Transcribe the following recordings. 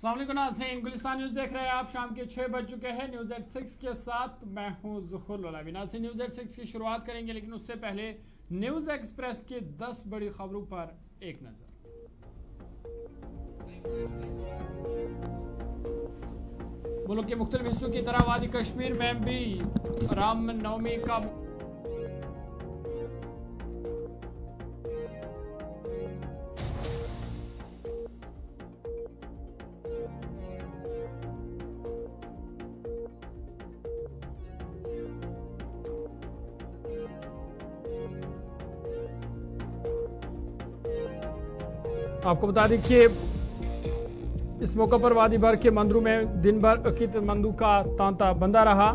अस्सलाम वालेकुम नाज़रीन, गुलिस्तान न्यूज़ देख रहे हैं आप। शाम के 6 बज चुके हैं। न्यूज़ एट 6 के साथ मैं हूं ज़ुहुर ललावी। नाज़रीन, न्यूज़ एट 6 की शुरुआत करेंगे, लेकिन उससे पहले न्यूज़ एक्सप्रेस की 10 बड़ी खबरों पर एक नज़र। मुल्क के मुख्तलिफ हिस्सों की तरह वादी कश्मीर में भी राम नवमी का आपको बता दें कि इस मौके पर वादी भर के मंदिरों में दिन भर अकीदतमंदों का तांता बंधा रहा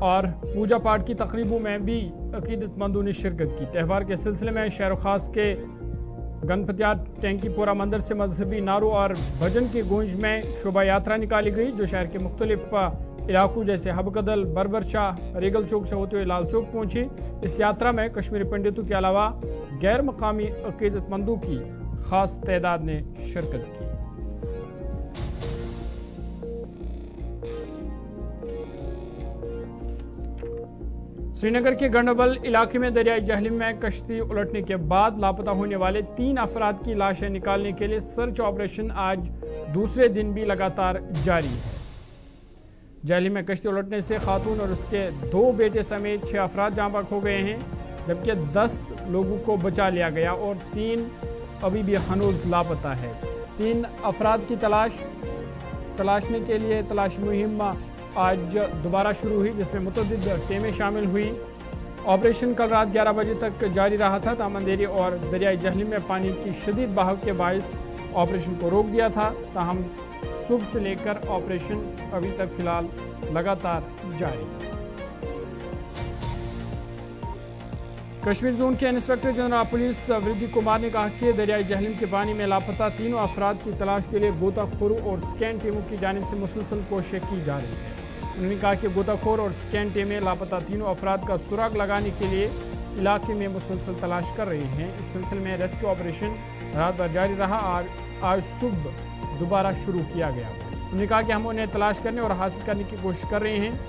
और पूजा पाठ की तकरीबों में भी अकीदतमंदों ने शिरकत की। त्यौहार के सिलसिले में शहर खास के गणपतिया टैंकीपोरा मंदिर से मजहबी नारों और भजन की गूंज में शोभा यात्रा निकाली गई, जो शहर के मुख्तलिफ इलाकों जैसे हबकदल, बरबर शाह, रेगल चौक से होते हुए लाल चौक पहुंची। इस यात्रा में कश्मीरी पंडितों के अलावा गैर मकामी अकीदतमंदों की खास तादाद ने शिरकत की। श्रीनगर के गंडोबल इलाके में दरियाई जहलीम में कश्ती उलटने के बाद लापता होने वाले 3 अफराद की लाशें निकालने के लिए सर्च ऑपरेशन आज दूसरे दिन भी लगातार जारी है। जहलीम में कश्ती उलटने से खातून और उसके 2 बेटे समेत 6 अफराद जाँ बहक हो गए हैं, जबकि 10 लोगों को बचा लिया गया और 3 अभी भी हनूज लापता है। 3 अफराद की तलाशने के लिए तलाश मुहिम आज दोबारा शुरू हुई, जिसमें मुतअद्दिद टीमें शामिल हुई। ऑपरेशन कल रात 11 बजे तक जारी रहा था। तामंदेरी और दरियाई जहलीम में पानी की शदीद बहाव के बायस ऑपरेशन को रोक दिया था। ताहम सुबह से लेकर ऑपरेशन अभी तक फिलहाल लगातार जारी है। कश्मीर जोन के इंस्पेक्टर जनरल पुलिस वृद्धि कुमार ने कहा कि दरियाई जहलीम के पानी में लापता 3 अफराद की तलाश के लिए गोताखोरों और स्कैन टीमों की जानिब से मुसलसल कोशिशें की जा रही है। उन्होंने कहा कि गोताखोर और स्कैन टीमें लापता 3 अफराद का सुराग लगाने के लिए इलाके में मुसलसल तलाश कर रहे हैं। इस सिलसिले में रेस्क्यू ऑपरेशन रात भर जारी रहा और आज सुबह दोबारा शुरू किया गया। उन्होंने कहा कि हम उन्हें तलाश करने और हासिल करने की कोशिश कर रहे हैं।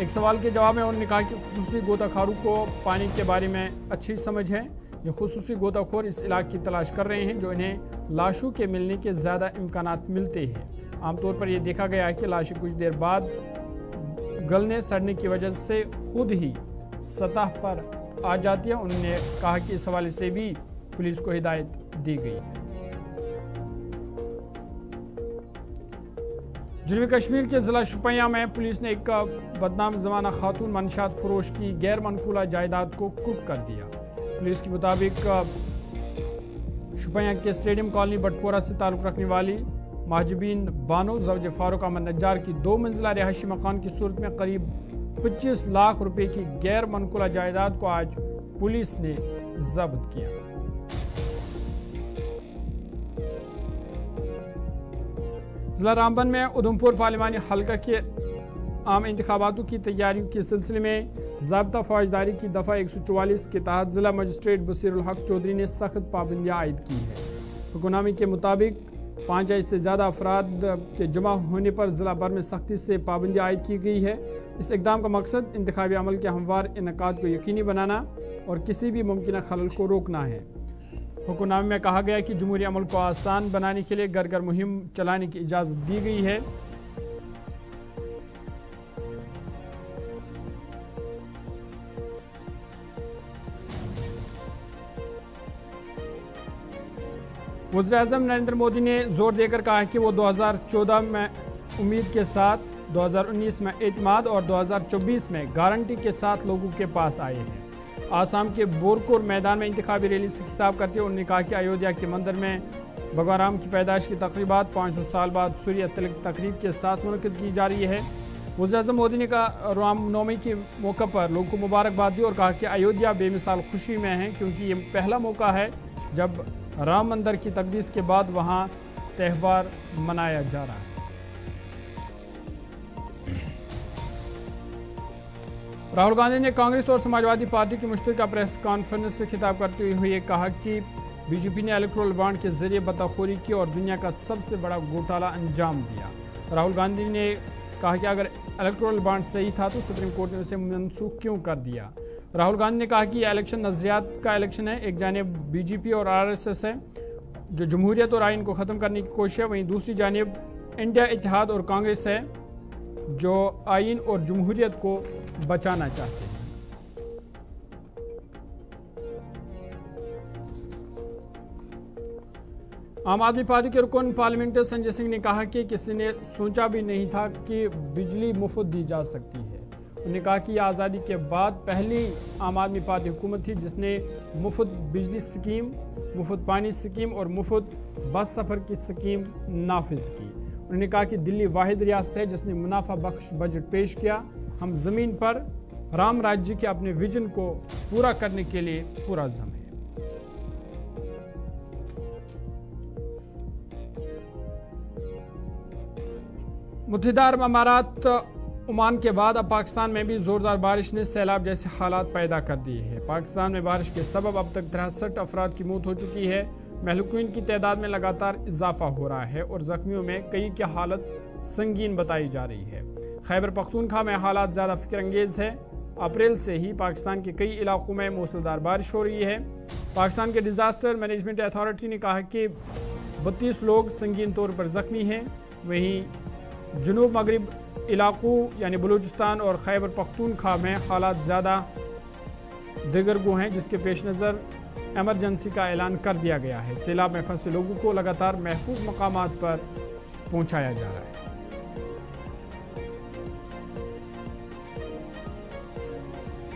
एक सवाल के जवाब में उन्होंने कहा कि खुसूसी गोताखोरों को पानी के बारे में अच्छी समझ है। ये खुसूसी गोताखोर इस इलाके की तलाश कर रहे हैं जो इन्हें लाशों के मिलने के ज़्यादा इम्कानात मिलते हैं। आमतौर पर यह देखा गया है कि लाशें कुछ देर बाद गलने सड़ने की वजह से खुद ही सतह पर आ जाती है। उन्होंने कहा कि इस हवाले से भी पुलिस को हिदायत दी गई है। जनूबी कश्मीर के ज़िला शुपियां में पुलिस ने एक बदनाम ज़माना खातून मंशात फरोश की गैर मनकूला जायदाद को कुर्क कर दिया। पुलिस के मुताबिक शुपियां के स्टेडियम कॉलोनी बटपोरा से ताल्लुक़ रखने वाली महजबीन बानो ज़ौज फारूक अहमद नज्जार की 2 मंजिला रिहायशी मकान की सूरत में करीब 25 लाख रुपए की गैर मनकूला जायदाद को आज पुलिस ने जब्त किया। जिला रामबन में उधमपुर पार्लिमानी हल्का के आम इंतखाबातों की तैयारियों के सिलसिले में ज़ाब्ता फौजदारी की दफ़ा 144 के तहत ज़िला मजिस्ट्रेट बसीरुल हक चौधरी ने सख्त पाबंदियाँ आयद की है। हुक्मनामे के मुताबिक 5 या इससे ज़्यादा अफराद के जमा होने पर ज़िला भर में सख्ती से पाबंदियाँ आयद की गई है। इस इक़दाम का मकसद इंतखाबी अमल के हमवार इनेकाद को यकीनी बनाना और किसी भी मुमकिन खलल को रोकना है। हुक्मनामे में कहा गया कि जमहूरी अमल को आसान बनाने के लिए घर घर मुहिम चलाने की इजाज़त दी गई है। वज़ीर-ए-आज़म नरेंद्र मोदी ने जोर देकर कहा है कि वो 2014 में उम्मीद के साथ, 2019 में एतमाद और 2024 में गारंटी के साथ लोगों के पास आए हैं। आसाम के बोरकोर मैदान में इंतखाबी रैली से खिताब करते हुए उन्होंने कहा कि अयोध्या के मंदिर में भगवान राम की पैदाइश की तकरीबात 500 साल बाद सूर्य तिलक तकरीब के साथ मुनक़िद की जा रही है। वज़ीर-ए-आज़म मोदी ने कहा रामनवमी के मौके पर लोगों को मुबारकबाद दी और कहा कि अयोध्या बेमिसाल खुशी में है, क्योंकि ये पहला मौका है जब राम मंदिर की तकदीस के बाद वहाँ त्यौहार मनाया जा रहा है। राहुल गांधी ने कांग्रेस और समाजवादी पार्टी की मुश्तरका प्रेस कॉन्फ्रेंस से खिताब करते हुए कहा कि बीजेपी ने इलेक्टोरल बॉन्ड के जरिए बताखोरी की और दुनिया का सबसे बड़ा घोटाला अंजाम दिया। राहुल गांधी ने कहा कि अगर इलेक्टोरल बॉन्ड सही था तो सुप्रीम कोर्ट ने उसे मनसूख क्यों कर दिया। राहुल गांधी ने कहा कि यह इलेक्शन नजरियात का इलेक्शन है। एक जानिब बीजेपी और आरएसएस है जो जमहूरियत और आइन को ख़त्म करने की कोशिश है, वहीं दूसरी जानिब इंडिया इत्तेहाद और कांग्रेस है जो आइन और जमहूरियत को बचाना चाहते हैं। आम आदमी पार्टी के रुकन पार्लियामेंट संजय सिंह ने कहा कि किसी ने सोचा भी नहीं था कि बिजली मुफ्त दी जा सकती है। उन्होंने कहा कि आज़ादी के बाद पहली आम आदमी पार्टी हुकूमत थी जिसने मुफ्त बिजली स्कीम, मुफ्त पानी स्कीम और मुफ्त बस सफ़र की स्कीम नाफिज की। उन्होंने कहा कि दिल्ली वाहिद रियासत है जिसने मुनाफा बख्श बजट पेश किया। हम ज़मीन पर राम राज्य के अपने विजन को पूरा करने के लिए पुरज़्म हैं। मुत्तहिदा अरब अमारात ओमान के बाद अब पाकिस्तान में भी जोरदार बारिश ने सैलाब जैसे हालात पैदा कर दिए हैं। पाकिस्तान में बारिश के सबब अब तक 63 अफराद की मौत हो चुकी है। महलूकीन की तादाद में लगातार इजाफा हो रहा है और जख्मियों में कई की हालत संगीन बताई जा रही है। खैबर पख्तूनख्वा में हालात ज़्यादा फिक्रंगेज है। अप्रैल से ही पाकिस्तान के कई इलाकों में मूसलाधार बारिश हो रही है। पाकिस्तान के डिजास्टर मैनेजमेंट अथॉरिटी ने कहा कि 32 लोग संगीन तौर पर जख्मी हैं। वहीं जुनूब मगरिब इलाकों यानी बलूचिस्तान और खैबर पख्तूनख्वा में हालात ज़्यादा दिगरगू हैं, जिसके पेश नज़र एमरजेंसी का ऐलान कर दिया गया है। सैलाब में फंसे लोगों को लगातार महफूज मकामात पर पहुंचाया जा रहा है।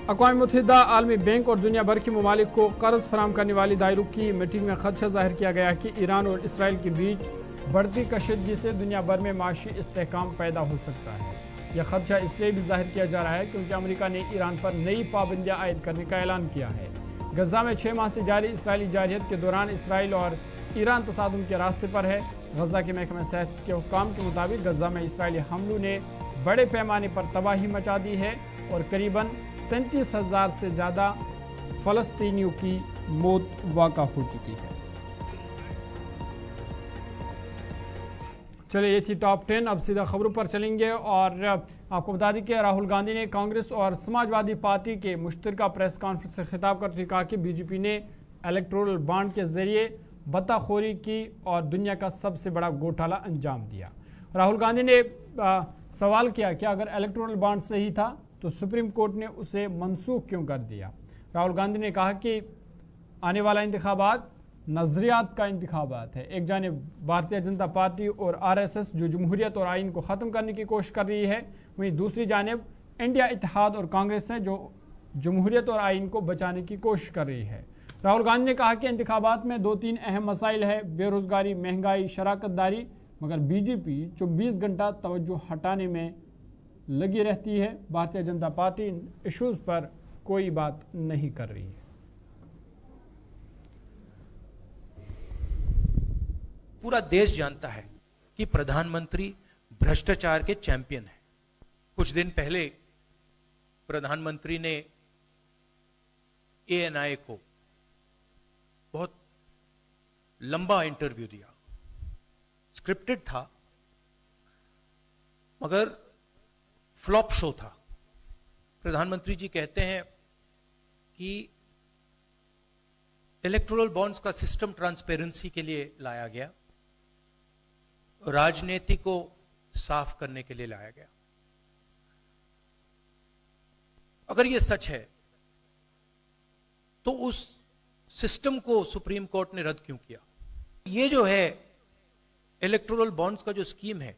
अक़वाम मुत्तहिदा, आलमी बैंक और दुनिया भर के ममालिक को कर्ज फराहम करने वाली दायरों की मीटिंग में खदशा जाहिर किया गया कि ईरान और इसराइल के बीच बढ़ती कशीदगी से दुनिया भर में माशी इस्तेहकाम पैदा हो सकता है। यह खदशा इसलिए भी जाहिर किया जा रहा है क्योंकि अमेरिका ने ईरान पर नई पाबंदियां आयद करने का ऐलान किया है। गजा में 6 माह से जारी इसराइली जारहियत के दौरान इसराइल और ईरान तसादुम के रास्ते पर है। गजा के महकमा सेहत के हुक्काम के मुताबिक गजा में इसराइली हमलों ने बड़े पैमाने पर तबाही मचा दी है और करीबन 33,000 से ज़्यादा फ़लस्तीनियों की मौत वाक़ा हो चुकी है। चलिए, ये थी टॉप 10। अब सीधा खबरों पर चलेंगे और आपको बता दें कि राहुल गांधी ने कांग्रेस और समाजवादी पार्टी के मुश्तरका प्रेस कॉन्फ्रेंस से खिताब करते हुए कहा कि बीजेपी ने इलेक्टोरल बॉन्ड के जरिए बताखोरी की और दुनिया का सबसे बड़ा घोटाला अंजाम दिया। राहुल गांधी ने सवाल किया कि अगर इलेक्टोरल बॉन्ड सही था तो सुप्रीम कोर्ट ने उसे मनसूख क्यों कर दिया। राहुल गांधी ने कहा कि आने वाला इंतखाबात नजरियात का इंतखाबात है। एक जानिब भारतीय जनता पार्टी और आरएसएस जो जमहूरियत और आइन को ख़त्म करने की कोशिश कर रही है, वहीं दूसरी जानिब इंडिया इत्तेहाद और कांग्रेस है जो जमहूरियत और आइन को बचाने की कोशिश कर रही है। राहुल गांधी ने कहा कि इंतखाबात में 2-3 अहम मसाइल है, बेरोज़गारी, महंगाई, शराकतदारी, मगर बीजेपी 24 घंटा तवज्जो हटाने में लगी रहती है। भारतीय जनता पार्टी इन इशूज़ पर कोई बात नहीं कर रही है। पूरा देश जानता है कि प्रधानमंत्री भ्रष्टाचार के चैंपियन हैं। कुछ दिन पहले प्रधानमंत्री ने ANI को बहुत लंबा इंटरव्यू दिया। स्क्रिप्टेड था मगर फ्लॉप शो था। प्रधानमंत्री जी कहते हैं कि इलेक्टोरल बॉन्ड्स का सिस्टम ट्रांसपेरेंसी के लिए लाया गया, राजनीति को साफ करने के लिए लाया गया। अगर यह सच है तो उस सिस्टम को सुप्रीम कोर्ट ने रद्द क्यों किया? ये जो है इलेक्टोरल बॉन्ड्स का जो स्कीम है,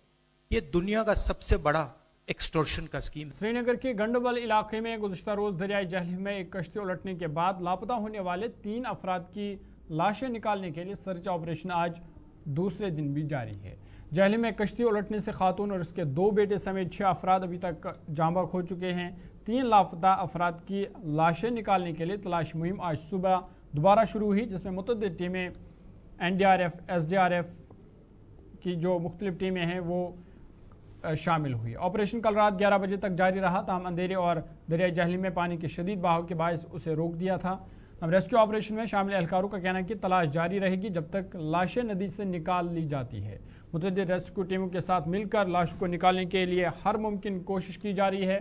ये दुनिया का सबसे बड़ा एक्सटॉर्शन का स्कीम। श्रीनगर के गंडोबल इलाके में गुज़श्ता रोज दरियाई जहलम में एक कश्ती उलटने के बाद लापता होने वाले 3 अफराद की लाशें निकालने के लिए सर्च ऑपरेशन आज दूसरे दिन भी जारी है। जहलम में कश्ती उलटने से खातून और उसके 2 बेटे समेत 6 अफराद अभी तक जांबाक हो चुके हैं। 3 लापता अफराद की लाशें निकालने के लिए तलाश मुहिम आज सुबह दोबारा शुरू हुई, जिसमें मुतअद्दिद टीमें NDRF, SDRF की जो मुख्तलिफ टीमें हैं वो शामिल हुई। ऑपरेशन कल रात 11 बजे तक जारी रहा, ताहम अंधेरे और दरियाई जहलम में पानी के शदीद बहाव के बायस उसे रोक दिया था। अब रेस्क्यू ऑपरेशन में शामिल एहलकारों का कहना है कि तलाश जारी रहेगी जब तक लाशें नदी से निकाल ली जाती है। मुतअद्दिद रेस्क्यू टीमों के साथ मिलकर लाशों को निकालने के लिए हर मुमकिन कोशिश की जा रही है।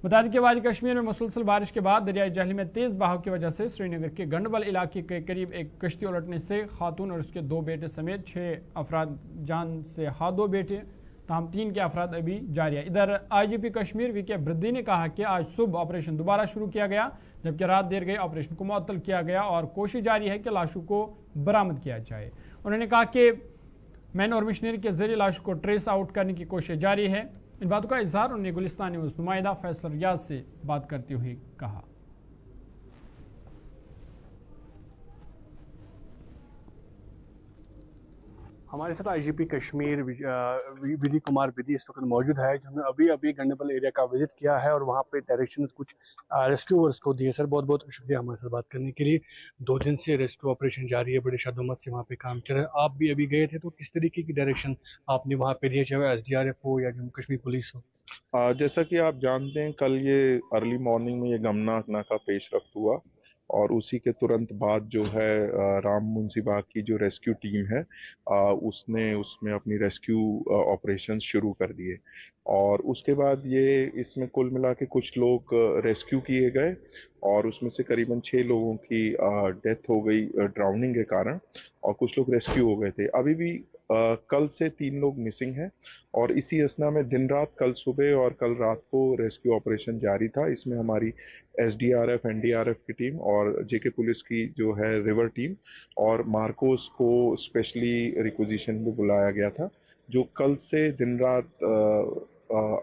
बता दें कि वादी कश्मीर में मुसलसल बारिश के बाद दरियाई जहलम में तेज़ बहाव की वजह से श्रीनगर के गंडबल इलाके के करीब एक कश्ती उलटने से खातून और उसके 2 बेटे समेत 6 अफराद जान से हाथ 2 बेटे, ताहम 3 के अफराद अभी जारी है। इधर IGP कश्मीर वीके बृद्धि ने कहा कि आज सुबह ऑपरेशन दोबारा शुरू किया गया, जबकि रात देर गई ऑपरेशन को मुअत्तल किया गया और कोशिश जारी है कि लाशों को बरामद किया जाए। उन्होंने कहा कि मैन और मशीनरी के जरिए लाशों को ट्रेस आउट करने की कोशिश जारी है। इन बातों का इजहार उन्होंने गुलिस्तान न्यूज़ नुमाइंदा फैसल रियाज से बात करते हुए कहा। हमारे साथ IGP कश्मीर विधि कुमार विधि इस वक्त मौजूद है, जिन्होंने अभी अभी गंडबल एरिया का विजिट किया है और वहाँ पे डायरेक्शन कुछ रेस्क्यूअर्स को दिए। सर बहुत बहुत शुक्रिया हमारे साथ बात करने के लिए। 2 दिन से रेस्क्यू ऑपरेशन जारी है, बड़े शादोमत से वहाँ पे काम चल रहा है। आप भी अभी गए थे, तो किस तरीके की डायरेक्शन आपने वहाँ पे दिए, चाहे SDRF हो या जम्मू कश्मीर पुलिस हो? जैसा कि आप जानते हैं, कल ये अर्ली मॉर्निंग में ये गमनाक नाका पेश रफ्त हुआ और उसी के तुरंत बाद जो है राम मुंशी बाग की जो रेस्क्यू टीम है उसने उसमें अपनी रेस्क्यू ऑपरेशन शुरू कर दिए और उसके बाद ये इसमें कुल मिला के कुछ लोग रेस्क्यू किए गए और उसमें से करीबन 6 लोगों की डेथ हो गई ड्राउनिंग के कारण और कुछ लोग रेस्क्यू हो गए थे। अभी भी कल से 3 लोग मिसिंग हैं और इसी असना में दिन रात कल सुबह और कल रात को रेस्क्यू ऑपरेशन जारी था। इसमें हमारी SDRF NDRF की टीम और JK पुलिस की जो है रिवर टीम और मार्कोस को स्पेशली रिक्विजिशन में बुलाया गया था, जो कल से दिन रात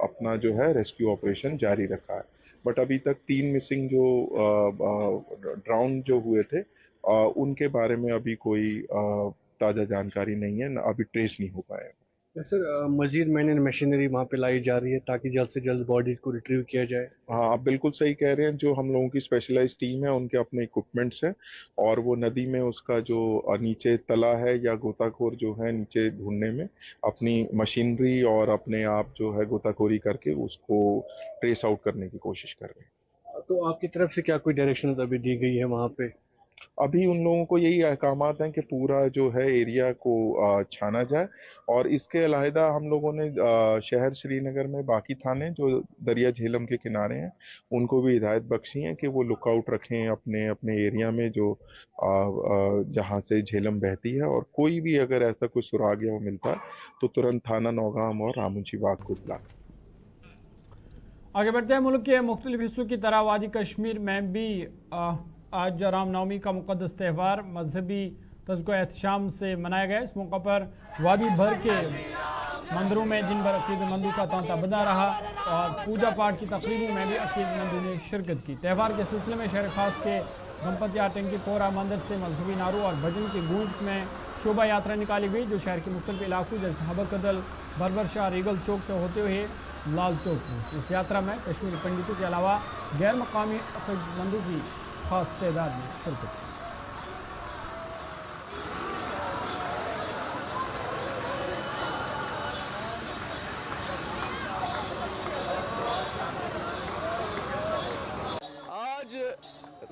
अपना जो है रेस्क्यू ऑपरेशन जारी रखा है। बट अभी तक 3 मिसिंग जो ड्राउन जो हुए थे उनके बारे में अभी कोई ताज़ा जानकारी नहीं है, अभी ट्रेस नहीं हो पाया। Sir Majid men and machinery वहाँ पे लाई जा रही है ताकि जल्द से जल्द बॉडीज को रिट्रीव किया जाए? हाँ, आप बिल्कुल सही कह रहे हैं। जो हम लोगों की स्पेशलाइज्ड टीम है उनके अपने इक्विपमेंट्स हैं और वो नदी में उसका जो नीचे तला है या गोताखोर जो है नीचे ढूंढने में अपनी मशीनरी और अपने आप जो है गोताखोरी करके उसको ट्रेस आउट करने की कोशिश कर रहे हैं। तो आपकी तरफ से क्या कोई डायरेक्शन अभी दी गई है वहाँ पे? अभी उन लोगों को यही अहकामात हैं कि पूरा जो है एरिया को छाना जाए और इसके अलहदा हम लोगों ने शहर श्रीनगर में बाकी थाने जो दरिया झेलम के किनारे हैं उनको भी हिदायत बख्शी है कि वो लुकआउट रखें अपने अपने एरिया में जो जहाँ से झेलम बहती है और कोई भी अगर ऐसा कोई सुराग या वो मिलता है तो तुरंत थाना नौगाम और रामुंशी बाग को बुला। आगे बढ़ते हैं। मुल्क के मुख्तलिफ हिस्सों की तरह वादी कश्मीर में भी आज रामनवमी का मुक़द्दस त्यौहार मजहबी तज़्को एहतशाम से मनाया गया। इस मौका पर वादी भर के मंदिरों में दिन भर अकीदतमंदों का तांता बना रहा और पूजा पाठ की तकरीबों में भी अकीदतमंदों ने शिरकत की। त्यौहार के सिलसिले में शहर खास के गणपति आटंकी पोरा मंदिर से मजहबी नारों और भजन की गूंज में शोभा यात्रा निकाली गई, जो शहर के मुख्तलिफ इलाकों जैसे हबकदल, बरबर शाह, रीगल चौक से होते हुए लाल चौक पहुंची। इस यात्रा में कश्मीरी पंडितों के अलावा गैर मकामी अकीदतमंदों की खास तादाद में शिरकत की।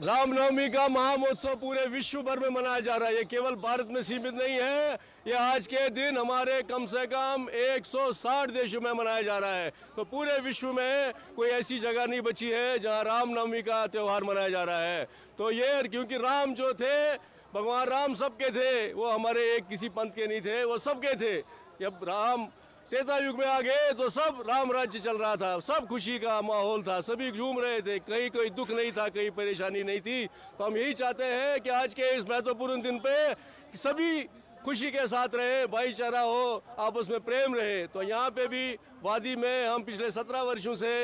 रामनवमी का महामहोत्सव पूरे विश्व भर में मनाया जा रहा है। ये केवल भारत में सीमित नहीं है, ये आज के दिन हमारे कम से कम 160 देशों में मनाया जा रहा है। तो पूरे विश्व में कोई ऐसी जगह नहीं बची है जहां रामनवमी का त्यौहार मनाया जा रहा है। तो ये क्योंकि राम जो थे, भगवान राम सबके थे, वो हमारे एक किसी पंथ के नहीं थे, वो सबके थे। जब राम त्रेता युग में आ गए तो सब राम राज्य चल रहा था, सब खुशी का माहौल था, सभी झूम रहे थे, कहीं कोई दुख नहीं था, कहीं परेशानी नहीं थी। तो हम यही चाहते हैं कि आज के इस महत्वपूर्ण दिन पे सभी खुशी के साथ रहे, भाईचारा हो, आपस में प्रेम रहे। तो यहाँ पे भी वादी में हम पिछले 17 वर्षों से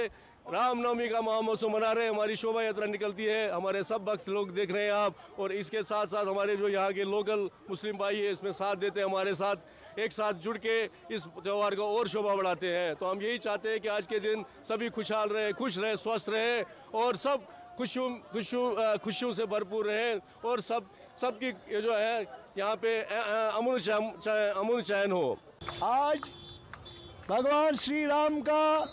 रामनवमी का महामहोत्सव मना रहे हैं। हमारी शोभा यात्रा निकलती है, हमारे सब भक्त लोग देख रहे हैं आप, और इसके साथ साथ हमारे जो यहाँ के लोकल मुस्लिम भाई है इसमें साथ देते हैं, हमारे साथ एक साथ जुड़ के इस त्यौहार को और शोभा बढ़ाते हैं। तो हम यही चाहते हैं कि आज के दिन सभी खुशहाल रहे, खुश रहे, स्वस्थ रहे और सब खुशियों से भरपूर रहे और सबकी जो है यहाँ पे अमन चैन हो। आज भगवान श्री राम का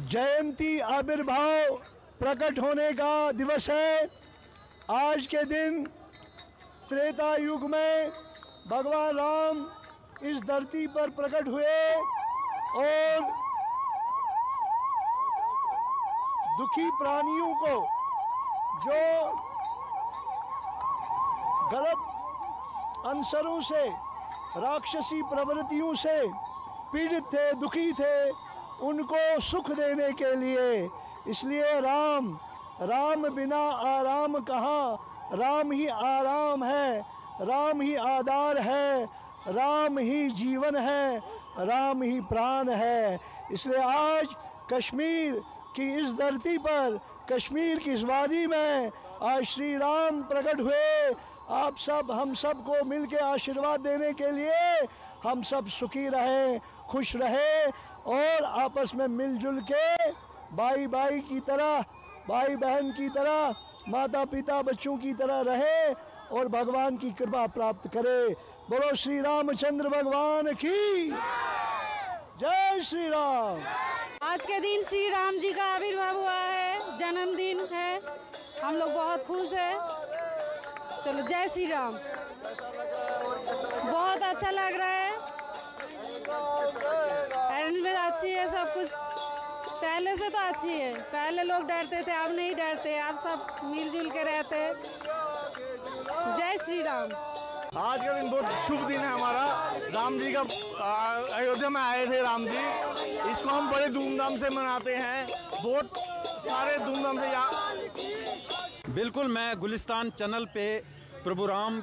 जयंती आविर्भाव प्रकट होने का दिवस है आज के दिन त्रेता युग में भगवान राम इस धरती पर प्रकट हुए और दुखी प्राणियों को जो गलत अनसरों से, राक्षसी प्रवृत्तियों से पीड़ित थे, दुखी थे, उनको सुख देने के लिए, इसलिए राम बिना आराम कहाँ, राम ही आराम है, राम ही आधार है, राम ही जीवन है, राम ही प्राण है। इसलिए आज कश्मीर की इस धरती पर, कश्मीर की इस वादी में आज श्री राम प्रकट हुए। आप सब, हम सब को मिलकर आशीर्वाद देने के लिए हम सब सुखी रहें, खुश रहें और आपस में मिलजुल के भाई भाई की तरह, भाई बहन की तरह, माता पिता बच्चों की तरह रहे और भगवान की कृपा प्राप्त करे। बोलो श्री रामचंद्र भगवान की जय। श्री राम। आज के दिन श्री राम जी का आविर्भाव हुआ है, जन्मदिन है, हम लोग बहुत खुश हैं। चलो जय श्री राम। बहुत अच्छा लग रहा है, अरेंजमेंट अच्छी है, सब कुछ पहले से तो अच्छी है। पहले लोग डरते थे, अब नहीं डरते, अब सब मिलजुल के रहते हैं। जय श्री राम। आज का दिन बहुत शुभ दिन है हमारा। राम जी का अयोध्या में आए थे राम जी, इसको हम बड़े धूमधाम से मनाते हैं, बहुत सारे धूमधाम से। बिल्कुल, मैं गुलिस्तान चैनल पे प्रभु राम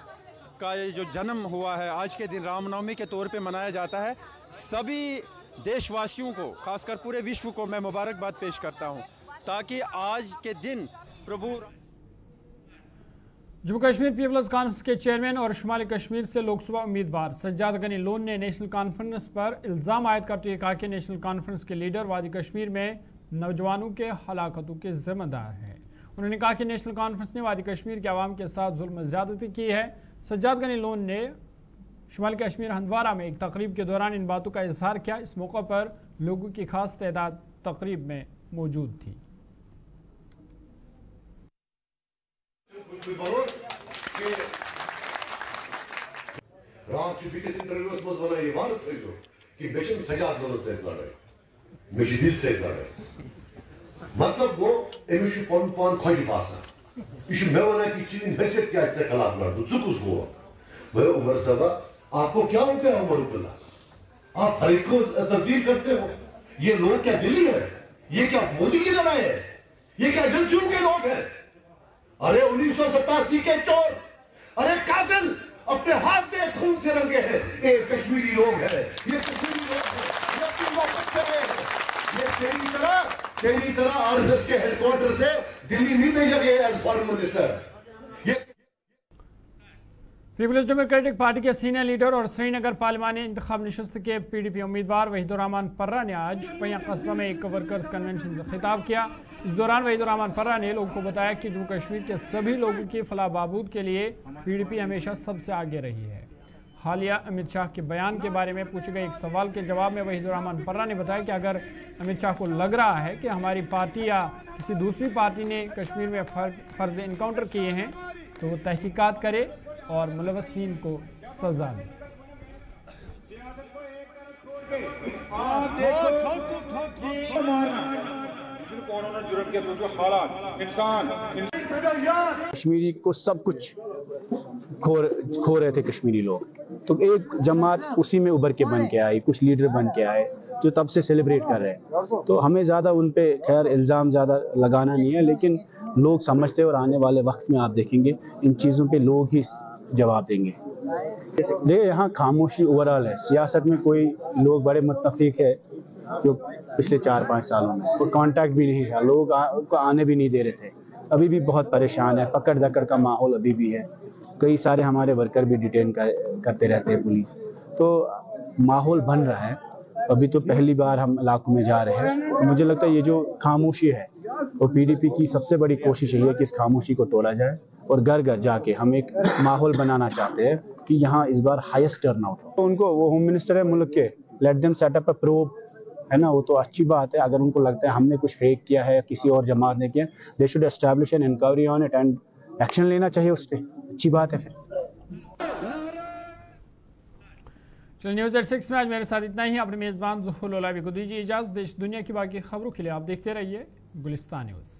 का ये जो जन्म हुआ है आज के दिन रामनवमी के तौर पे मनाया जाता है। सभी देशवासियों को, खासकर पूरे विश्व को मैं मुबारकबाद पेश करता हूँ, ताकि आज के दिन प्रभु जम्मू कश्मीर पीपल्स कॉन्फ्रेंस के चेयरमैन और शुमाली कश्मीर से लोकसभा उम्मीदवार सज्जाद गनी लोन ने नेशनल कॉन्फ्रेंस पर इल्ज़ाम आयद करते हुए कहा कि नेशनल कॉन्फ्रेंस के लीडर वादी कश्मीर में नौजवानों के हलाकतों के जिम्मेदार हैं। उन्होंने कहा कि नेशनल कॉन्फ्रेंस ने वादी कश्मीर के अवाम के साथ जुल्म ज़्यादती की है। सज्जाद गनी लोन ने शुमाली कश्मीर हंदवारा में एक तकरीब के दौरान इन बातों का इजहार किया। इस मौके पर लोगों की खास तादाद तकरीब में मौजूद थी। रात बीस इंटरव्यूस मज वन यह वन थो कि मे सजाद लोन से लड़ाई, मे दिल से लड़ाई, मतलब वो अमिस पुन पान खुश बासान, यह मे वन कि चीन हैसियत क्या है खिलाफ लड़ू, चुकुस वो मैं उमर साहबा आपको क्या होता है उमर अब्दुल्ला, आप हर एक को तस्दीक करते हो। ये लोग क्या दिल्ली है, ये क्या मोदी की तरह है, ये क्या एजेंसियों के लोग हैं? अरे 1987 के चोर, अरे कातिल अपने हाथ से खून से रंगे हैं, ये कश्मीरी लोग हैं, ये कश्मीरी लोग हैं, ये अपनी वापस चले हैं। ये तेरी तरह आरएसएस के हेडक्वार्टर से दिल्ली नहीं भेजा गया as foreign minister. People's democratic party के सीनियर लीडर और श्रीनगर पार्लिमानी इंतखाब नशस्त के PDP उम्मीदवार वहीदुर्रहमान पर्रा ने आज शोपियां कस्बा में एक वर्कर्स कन्वेंशन से खिताब किया। इस दौरान वहीदुर्रहमान पर्रा ने लोगों को बताया कि जम्मू कश्मीर के सभी लोगों की फलाह बहबूद के लिए PDP हमेशा सबसे आगे रही है। हालिया अमित शाह के बयान के बारे में पूछे गए एक सवाल के जवाब में वहीदुर्रहमान पर्रा ने बताया कि अगर अमित शाह को लग रहा है कि हमारी पार्टी या किसी दूसरी पार्टी ने कश्मीर में फर्ज इनकाउंटर किए हैं तो वो तहकीकात करे और मुलव्वसीन को सजा दे। कश्मीरी को सब कुछ खो रहे थे कश्मीरी लोग, तो एक जमात उसी में उभर के बन के आई, कुछ लीडर बन के आए जो तब से सेलिब्रेट कर रहे हैं। तो हमें ज़्यादा उन पे खैर इल्ज़ाम ज़्यादा लगाना नहीं है, लेकिन लोग समझते और आने वाले वक्त में आप देखेंगे इन चीज़ों पे लोग ही जवाब देंगे। देखिए यहाँ खामोशी ओवरऑल है, सियासत में कोई लोग बड़े मुत्तफिक है जो पिछले 4-5 सालों में कोई कांटेक्ट भी नहीं था, लोग को आने भी नहीं दे रहे थे, अभी भी बहुत परेशान है, पकड़ दकड़ का माहौल अभी भी है, कई सारे हमारे वर्कर भी डिटेन करते रहते हैं पुलिस, तो माहौल बन रहा है। अभी तो पहली बार हम इलाकों में जा रहे हैं, तो मुझे लगता है ये जो खामोशी है वो PDP की सबसे बड़ी कोशिश यही है कि इस खामोशी को तोड़ा जाए और घर घर जाके हम एक माहौल बनाना चाहते हैं कि यहाँ इस बार हाईएस्ट टर्नआउट हो। तो उनको, वो होम मिनिस्टर है मुल्क के, लेट देम सेट अप अ प्रोब, है ना, वो तो अच्छी बात है। अगर उनको लगता है हमने कुछ फेक किया है, किसी और जमात ने किया, they should establish an inquiry on it and action लेना चाहिए उस पर, अच्छी बात है फिर। चलिए न्यूज़ एट 6 में आज मेरे साथ इतना ही। अपने मेज़बान ज़ुहूर लोलावी को दीजिए इजाज़त। देश दुनिया की बाकी खबरों के लिए आप देखते रहिए गुलिस्तान न्यूज़।